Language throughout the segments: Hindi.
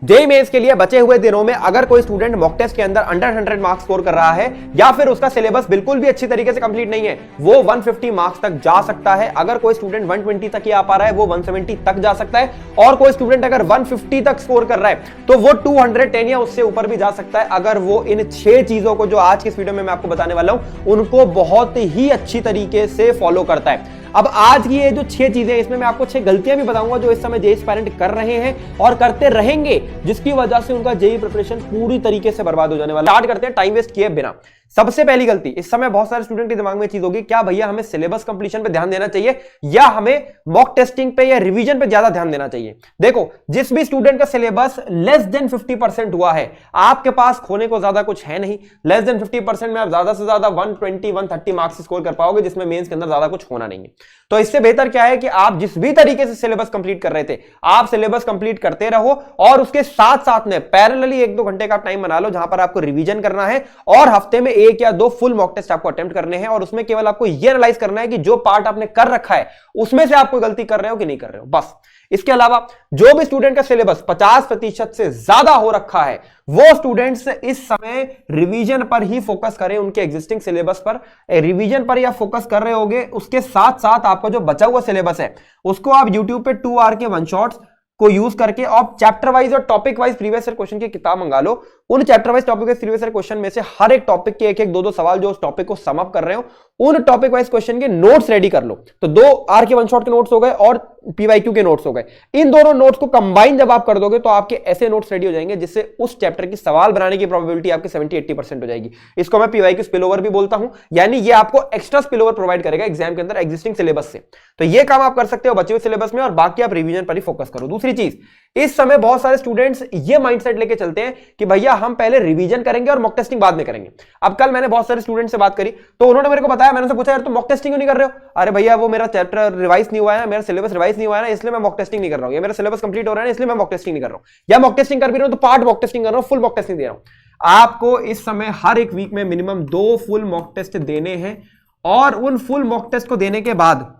जेईई मेंस के लिए बचे हुए दिनों में अगर कोई स्टूडेंट मॉक टेस्ट के अंदर अंडर 100 मार्क्स स्कोर कर रहा है या फिर उसका सिलेबस बिल्कुल भी अच्छी तरीके से कंप्लीट नहीं है, वो 150 मार्क्स तक जा सकता है। अगर कोई स्टूडेंट 120 तक ही आ पा रहा है वो 170 तक जा सकता है, और कोई स्टूडेंट अगर 150 तक स्कोर कर रहा है तो वो 210 या उससे ऊपर भी जा सकता है, अगर वो इन 6 चीजों को जो आज की इस वीडियो में मैं आपको बताने वाला हूं उनको बहुत ही अच्छी तरीके से फॉलो करता है। अब आज की ये जो 6 चीजें, इसमें मैं आपको 6 गलतियां भी बताऊंगा जो इस समय जेईई एस्पायरेंट कर रहे हैं और करते रहेंगे, जिसकी वजह से उनका जेईई प्रिपरेशन पूरी तरीके से बर्बाद हो जाने वाला है। स्टार्ट करते हैं टाइम वेस्ट किए बिना। सबसे पहली गलती, इस समय बहुत सारे स्टूडेंट के दिमाग में चीज होगी, क्या भैया हमें सिलेबस कंप्लीशन पे ध्यान देना चाहिए या हमें मॉक टेस्टिंग पे या रिवीजन पे ज्यादा ध्यान देना चाहिए? देखो, जिस भी स्टूडेंट का सिलेबस लेस देन 50% हुआ है, आपके पास खोने को ज्यादा कुछ है नहीं। लेस देन 50% में आप ज्यादा से ज्यादा 120 130 मार्क्स स्कोर कर पाओगे, जिसमें मेंस के अंदर ज्यादा कुछ होना नहीं है। तो इससे बेहतर क्या है कि आप जिस भी तरीके से सिलेबस कंप्लीट कर रहे थे, आप सिलेबस कंप्लीट करते रहो और उसके साथ साथ में पैरेलली 1-2 घंटे का टाइम बना लो जहां पर आपको रिवीजन करना है, और हफ्ते में 1 या 2 फुल मॉक टेस्ट आपको अटेम्प्ट करने हैं, और उसमें केवल आपको यह एनालाइज करना है कि जो पार्ट आपने कर रखा है उसमें से आप कोई गलती कर रहे हो कि नहीं कर रहे हो, बस। इसके अलावा जो भी स्टूडेंट का सिलेबस 50% से ज्यादा हो रखा है, वो स्टूडेंट्स इस समय रिवीजन पर ही फोकस करें, उनके एग्जिस्टिंग सिलेबस पर रिवीजन पर या फोकस कर रहे होगे। उसके साथ साथ आपका जो बचा हुआ सिलेबस है उसको आप YouTube पे 2 आवर के वन शॉट्स को यूज करके आप चैप्टर वाइज और topic wise previous year question की किताब मंगा लो। उन chapter wise topic wise previous year question में से हर एक टॉपिक के 1-1 2-2 सवाल जो उस टॉपिक को सम अप कर रहे हो, उन टॉपिक वाइज क्वेश्चन के नोट्स रेडी कर लो। तो 2 आर के वन शॉट के नोट्स हो गए और पीवाईक्यू के नोट्स हो गए। इन दोनों नोट्स को कंबाइन जब आप कर दोगे तो आपके ऐसे नोट्स रेडी हो जाएंगे जिससे उस चैप्टर की सवाल बनाने की प्रोबेबिलिटी आपकी 70-80% हो जाएगी। इसको मैं पीवाईक्यू स्पिल ओवर भी बोलता हूं, यानी ये आपको एक्स्ट्रा स्पिल ओवर प्रोवाइड करेगा एग्जाम के अंदर एग्जिस्टिंग सिलेबस से। तो ये काम आप कर सकते हो बचे हुए सिलेबस में, और बाकी आप रिवीजन पर ही फोकस करो। दूसरी चीज, इस समय बहुत सारे स्टूडेंट्स ये माइंडसेट लेके चलते हैं कि भैया हम पहले रिवीजन करेंगे और मॉक टेस्टिंग बाद में करेंगे। अब कल मैंने बहुत सारे स्टूडेंट से बात करी तो उन्होंने मेरे को बताया, मैंने उनसे पूछा यार तुम मॉक टेस्टिंग क्यों नहीं कर रहे हो? अरे भैया वो मेरा चैप्टर रिवाइज नहीं हुआ है, मेरा सिलेबस रिवाइज नहीं हुआ है ना, इसलिए मैं मॉक टेस्टिंग नहीं कर रहा हूं, या मेरा सिलेबस कंप्लीट हो रहा है इसलिए मैं मॉक टेस्टिंग नहीं कर रहा हूं, या मॉक टेस्टिंग कर भी रहा हूं तो पार्ट मॉक टेस्टिंग कर रहा हूं, फुल मॉक टेस्टिंग दे रहा हूं। आपको इस समय हर एक वीक में मिनिमम 2 फुल मॉक टेस्ट देने हैं, और उन फुल मॉक टेस्ट को देने के बाद,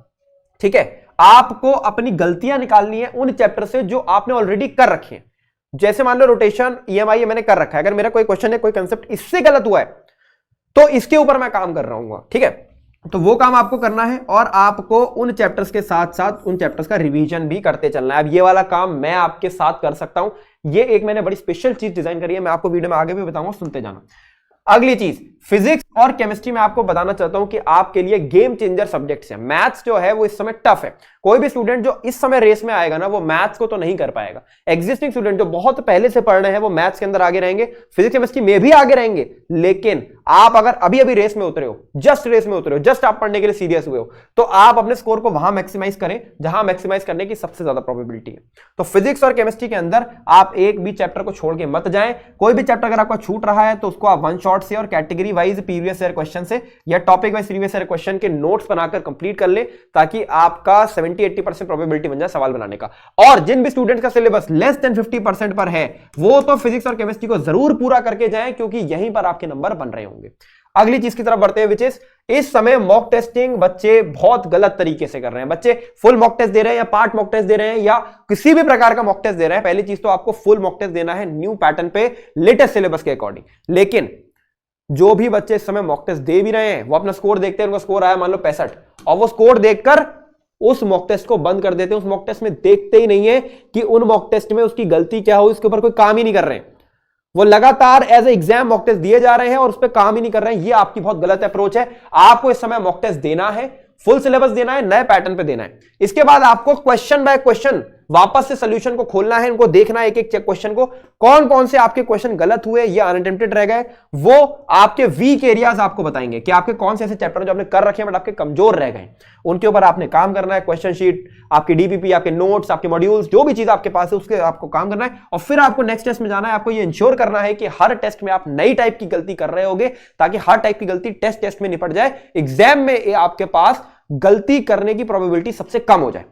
ठीक है, आपको अपनी गलतियां निकालनी है उन चैप्टर से जो आपने ऑलरेडी कर रखे हैं। जैसे मान लो रोटेशन EMI मैंने कर रखा है, अगर मेरा कोई क्वेश्चन है, कोई कंसेप्ट इससे गलत हुआ है तो इसके ऊपर मैं काम कर रहा हूं, ठीक है, तो वो काम आपको करना है, और आपको उन चैप्टर्स के साथ साथ उन चैप्टर्स का रिवीजन भी करते चलना है। अब ये वाला काम मैं आपके साथ कर सकता हूं, ये एक मैंने बड़ी स्पेशल चीज डिजाइन करी है, मैं आपको वीडियो में आगे भी बताऊंगा, सुनते जाना। अगली चीज, फिजिक्स और केमिस्ट्री में आपको बताना चाहता हूं कि आपके लिए गेम चेंजर सब्जेक्ट्स हैं। मैथ्स जो है वो इस समय टफ है, कोई भी स्टूडेंट जो इस समय रेस में आएगा ना वो मैथ्स को तो नहीं कर पाएगा। एग्जिस्टिंग स्टूडेंट जो बहुत पहले से पढ़ रहे हैं वो मैथ्स के अंदर आगे रहेंगे, फिजिक्स केमिस्ट्री में भी आगे रहेंगे, लेकिन आप अगर अभी अभी रेस में उतरे हो, जस्ट रेस में उतरे हो, जस्ट आप पढ़ने के लिए सीरियस हुए हो, तो आप अपने स्कोर को वहां मैक्सिमाइज करें जहां मैक्सिमाइज करने की सबसे ज्यादा प्रोबेबिलिटी है। तो फिजिक्स और केमिस्ट्री के अंदर आप एक भी चैप्टर को छोड़ के मत जाएं। कोई भी चैप्टर अगर आपका छूट रहा है तो उसको आप वन शॉट से और category wise previous year question से या topic wise previous year question के नोट्स बनाकर कंप्लीट कर ले, ताकि आपका 70-80% प्रोबेबिलिटी बन जाए सवाल बनाने का। और जिन भी स्टूडेंट्स का सिलेबस लेस देन 50% पर है वो तो फिजिक्स और केमिस्ट्री को जरूर पूरा करके जाएं, क्योंकि यहीं पर आपके नंबर बन रहे होंगे। अगली चीज की तरफ बढ़ते हैं, विच इज इस समय मॉक टेस्टिंग बच्चे बहुत गलत तरीके से कर रहे हैं। बच्चे फुल मॉक टेस्ट दे रहे हैं या पार्ट मॉक टेस्ट दे रहे हैं या किसी भी प्रकार का मॉक टेस्ट दे रहे हैं। पहली चीज तो आपको फुल मॉक टेस्ट देना है न्यू पैटर्न पे, लेटेस्ट सिलेबस के अकॉर्डिंग। लेकिन जो भी बच्चे इस समय मॉक टेस्ट दे भी रहे हैं वो अपना स्कोर देखते हैं, उनका स्कोर आया मान लो 65, और वो स्कोर देखकर उस मॉक टेस्ट को बंद कर देते हैं। उस मॉक टेस्ट में देखते ही नहीं है कि उन मॉक टेस्ट में उसकी गलती क्या हो, इसके ऊपर कोई काम ही नहीं कर रहे हैं। वो लगातार as a exam mock test दिए जा रहे हैं और उस पर काम ही नहीं कर रहे हैं। ये आपकी बहुत गलत अप्रोच है। आपको इस समय मॉक टेस्ट देना है, फुल सिलेबस देना है, नए पैटर्न पे देना है। इसके बाद आपको क्वेश्चन बाय क्वेश्चन वापस से सॉल्यूशन को खोलना है, इनको देखना है एक एक क्वेश्चन को, कौन कौन से आपके क्वेश्चन गलत हुए या अनअटेम्प्टेड रह गए। वो आपके वीक एरियाज आपको बताएंगे कि आपके कौन से ऐसे चैप्टर जो आपने कर रखे हैं बट आपके कमजोर रह गए, उनके ऊपर आपने काम करना है। क्वेश्चन शीट, आपकी डीपीपी, आपके नोट्स, आपके मॉड्यूल्स, जो भी चीज आपके पास है उसके आपको काम करना है, और फिर आपको नेक्स्ट टेस्ट में जाना है। आपको ये इंश्योर करना है कि हर टेस्ट में आप नई टाइप की गलती कर रहे होगे, ताकि हर टाइप की गलती टेस्ट में निपट जाए, एग्जाम में आपके पास गलती करने की प्रोबेबिलिटी सबसे कम हो जाए।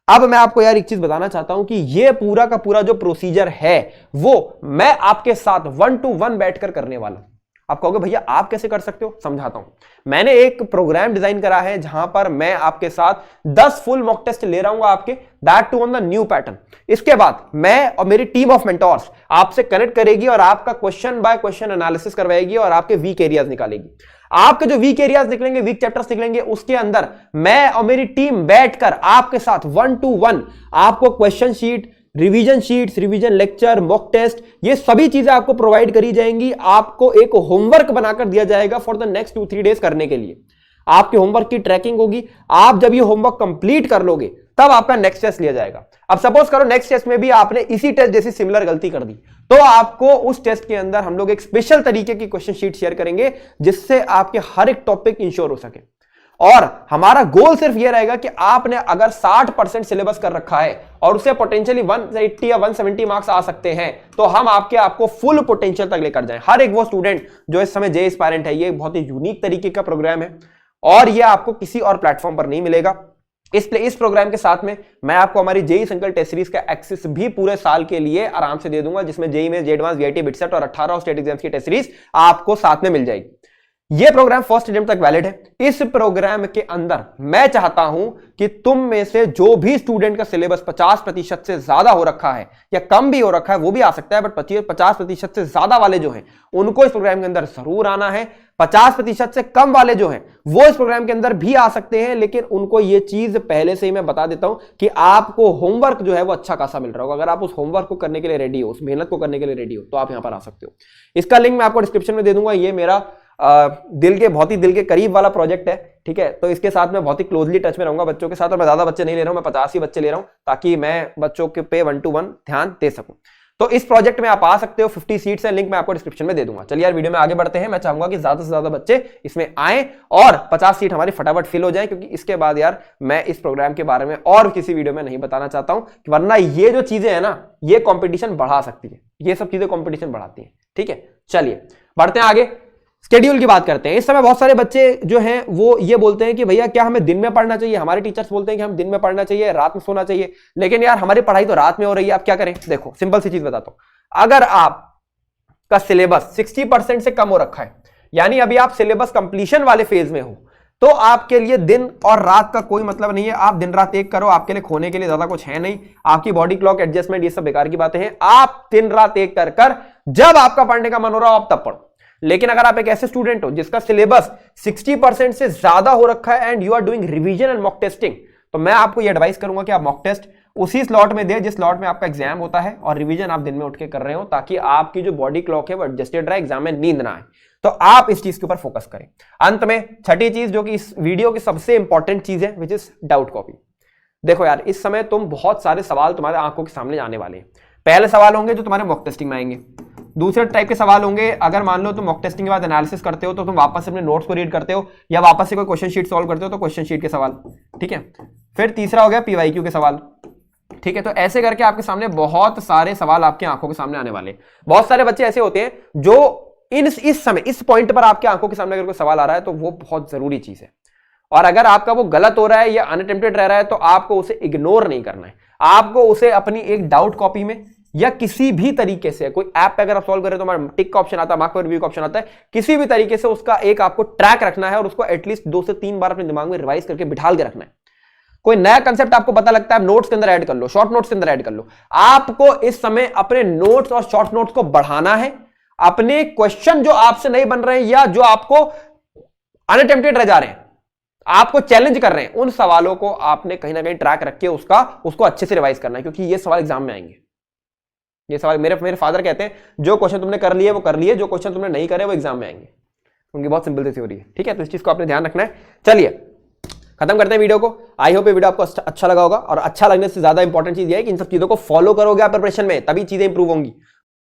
अब मैं आपको यार एक चीज बताना चाहता हूं कि ये पूरा का पूरा जो प्रोसीजर है वो मैं आपके साथ 1 to 1 बैठकर करने वाला हूं। आप कहोगे भैया आप कैसे कर सकते हो, समझाता हूं। मैंने एक प्रोग्राम डिजाइन करा है जहां पर मैं आपके साथ 10 फुल मॉक टेस्ट ले रहा हूं आपके, that too on the new pattern. इसके बाद मैं और मेरी टीम ऑफ मेंटोर्स आपसे कनेक्ट करेगी और आपका क्वेश्चन बाय क्वेश्चन एनालिसिस करवाएगी और आपके वीक एरियाज निकालेगी। आपके जो वीक एरियाज निकलेंगे, वीक चैप्टर्स निकलेंगे, उसके अंदर मैं और मेरी टीम बैठकर आपके साथ 1 to 1 आपको question sheet, revision sheets, revision lecture, mock test, ये सभी चीजें आपको प्रोवाइड करी जाएंगी। आपको एक होमवर्क बनाकर दिया जाएगा फॉर द नेक्स्ट 2-3 डेज करने के लिए। आपके होमवर्क की ट्रैकिंग होगी। आप जब ये होमवर्क कंप्लीट कर लोगे तब आपका नेक्स्ट टेस्ट लिया जाएगा। अब सपोज करो नेक्स्ट टेस्ट में भी आपने इसी टेस्ट जैसी सिमिलर गलती कर दी, तो आपको उस टेस्ट के अंदर हम लोग एक स्पेशल तरीके की क्वेश्चन शीट शेयर करेंगे जिससे आपके हर एक टॉपिक इंश्योर हो सके। और हमारा गोल सिर्फ यह रहेगा कि आपने अगर 60% सिलेबस कर रखा है और उसे पोटेंशियली 180 या 170 मार्क्स आ सकते हैं, तो हम आपको फुल पोटेंशियल तक लेकर जाएं। हर एक वो स्टूडेंट जो इस समय जे एस्पायरेंट है, ये बहुत ही यूनिक तरीके का प्रोग्राम है और ये आपको किसी और प्लेटफॉर्म पर नहीं मिलेगा। इस प्रोग्राम के साथ में मैं आपको हमारी जेई संकल्प टेस्ट सीरीज का एक्सेस भी पूरे साल के लिए आराम से दे दूंगा, जिसमें जेई में एडवांस, वीआईटी, बिटसेट और 18 स्टेट एग्जाम्स की टेस्ट सीरीज आपको साथ में मिल जाएगी। यह प्रोग्राम फर्स्ट अटेम्प्ट तक वैलिड है। इस प्रोग्राम के अंदर मैं चाहता हूं कि तुम में से जो भी स्टूडेंट का सिलेबस 50% से ज्यादा हो रखा है या कम भी हो रखा है, वो भी आ सकता है, बट 50% से ज्यादा वाले जो हैं उनको इस प्रोग्राम के अंदर जरूर आना है। 50% से कम वाले जो हैं वो इस प्रोग्राम के अंदर भी आ सकते हैं, लेकिन उनको ये चीज पहले से ही मैं बता देता हूं कि आपको होमवर्क जो है वो अच्छा खासा मिल रहा होगा। अगर आप उस होमवर्क को करने के लिए रेडी हो, उस मेहनत को करने के लिए रेडी हो, तो आप यहां पर आ सकते हो। इसका लिंक मैं आपको डिस्क्रिप्शन में दे दूंगा। ये मेरा बहुत ही दिल के करीब वाला प्रोजेक्ट है, ठीक है। तो इसके साथ मैं बहुत ही क्लोजली टच में रहूंगा बच्चों के साथ, और मैं ज्यादा बच्चे नहीं ले रहा हूं, मैं 50 ही बच्चे ले रहा हूं ताकि मैं बच्चों के पे 1 to 1 ध्यान दे सकूं। तो इस प्रोजेक्ट में आप आ सकते हो। 50 सीट्स है, लिंक मैं आपको डिस्क्रिप्शन में दे दूंगा। चलिए यार वीडियो में आगे बढ़ते हैं। मैं चाहूंगा कि ज्यादा से ज्यादा बच्चे इसमें आए और 50 सीट हमारी फटाफट फिल हो जाए, क्योंकि इसके बाद यार मैं इस प्रोग्राम के बारे में और किसी वीडियो में नहीं बताना चाहता हूं, वरना ये जो चीजें है ना, ये कंपटीशन बढ़ा सकती है। ये सब चीजें कंपटीशन बढ़ाती है, ठीक है। चलिए बढ़ते हैं आगे, स्केड्यूल की बात करते हैं। इस समय बहुत सारे बच्चे जो हैं वो ये बोलते हैं कि भैया क्या हमें दिन में पढ़ना चाहिए। हमारे टीचर्स बोलते हैं कि हम दिन में पढ़ना चाहिए, रात में सोना चाहिए, लेकिन यार हमारी पढ़ाई तो रात में हो रही है। आप क्या करें? देखो सिंपल सी चीज बताता हूं। अगर आप का सिलेबस 60% से कम हो रखा है, यानी अभी आप सिलेबस कंप्लीशन वाले फेज में हो, तो आपके लिए दिन और रात का कोई मतलब नहीं है। आप दिन रात एक करो, आपके लिए खोने के लिए ज्यादा कुछ है नहीं। आपकी बॉडी क्लॉक एडजस्टमेंट ये सब बेकार की बातें हैं। आप दिन रात एक कर जब आपका पढ़ने का मन हो रहा हो आप तब पढ़ो। लेकिन अगर आप एक ऐसे स्टूडेंट हो जिसका सिलेबस 60% से ज्यादा हो रखा है and you are doing revision and mock testing, तो मैं आपको ये एडवाइस करूंगा कि आप मॉक टेस्ट उसी स्लॉट में दे जिस स्लॉट में आपका एग्जाम होता है, और रिवीजन आप दिन में उठ के कर रहे हो, ताकि आपकी जो बॉडी क्लॉक है वो एडजस्टेड रहे, एग्जाम में नींद ना आए। तो आप इस चीज के ऊपर फोकस करें। अंत में छठी चीज जो कि इस वीडियो की सबसे इंपॉर्टेंट चीज है, विच इज डाउट कॉपी। देखो यार, इस समय तुम बहुत सारे सवाल तुम्हारे आंखों के सामने आने वाले हैं। पहले सवाल होंगे जो तुम्हारे मॉक टेस्टिंग में आएंगे। दूसरे टाइप के सवाल होंगे, अगर मान लो तुम मॉक टेस्टिंग के बाद एनालिसिस करते हो तो तुम वापस से अपने नोट्स को रीड करते हो या वापस से कोई क्वेश्चन शीट सॉल्व करते हो, तो क्वेश्चन शीट के सवाल, ठीक है। फिर तीसरा हो गया पीवाईक्यू के सवाल, ठीक है। तो ऐसे करके आपके सामने बहुत सारे सवाल आपकी आंखों के सामने आने वाले हैं। बहुत सारे बच्चे ऐसे होते हैं जो इस समय इस पॉइंट पर आपकी आंखों के सामने अगर कोई सवाल आ रहा है तो वो बहुत जरूरी चीज है, और अगर आपका वो गलत हो रहा है या अनअटेम्प्टेड रह रहा है तो आपको उसे इग्नोर नहीं करना है। आपको उसे अपनी एक डाउट कॉपी में या किसी भी तरीके से, कोई ऐप पे अगर आप सॉल्व करें तो हमारा टिक का ऑप्शन आता है, मार्क पर रिव्यू का ऑप्शन आता है, किसी भी तरीके से उसका एक आपको ट्रैक रखना है और उसको एटलीस्ट 2 से 3 बार अपने दिमाग में रिवाइज करके बिठा के रखना है। कोई नया कंसेप्ट आपको पता लगता है, नोट्स के अंदर ऐड कर लो, शॉर्ट नोट्स के अंदर ऐड कर लो। आपको इस समय अपने नोट्स और शॉर्ट नोट्स को बढ़ाना है। अपने क्वेश्चन जो आपसे नहीं बन रहे हैं या जो आपको अनअटेम्प्टेड रह जा रहे हैं, आपको चैलेंज कर रहे हैं, उन सवालों को आपने कहीं ना कहीं ट्रैक रख के उसको अच्छे से रिवाइज करना है, क्योंकि ये सवाल एग्जाम में आएंगे। ये सवाल मेरे फादर कहते हैं, जो क्वेश्चन तुमने कर लिए वो कर लिए, जो क्वेश्चन तुमने नहीं करे वो एग्जाम में आएंगे। उनकी बहुत सिंपल सी थ्योरी है, ठीक है। तो इस चीज को आपने ध्यान रखना है। चलिए खत्म करते हैं वीडियो को। आई होप ये वीडियो आपको अच्छा लगा होगा, और अच्छा लगने से ज्यादा इंपॉर्टेंट चीज ये है कि इन सब चीजों को फॉलो करोगे आप प्रिपरेशन में, तभी चीजें इंप्रूव होंगी।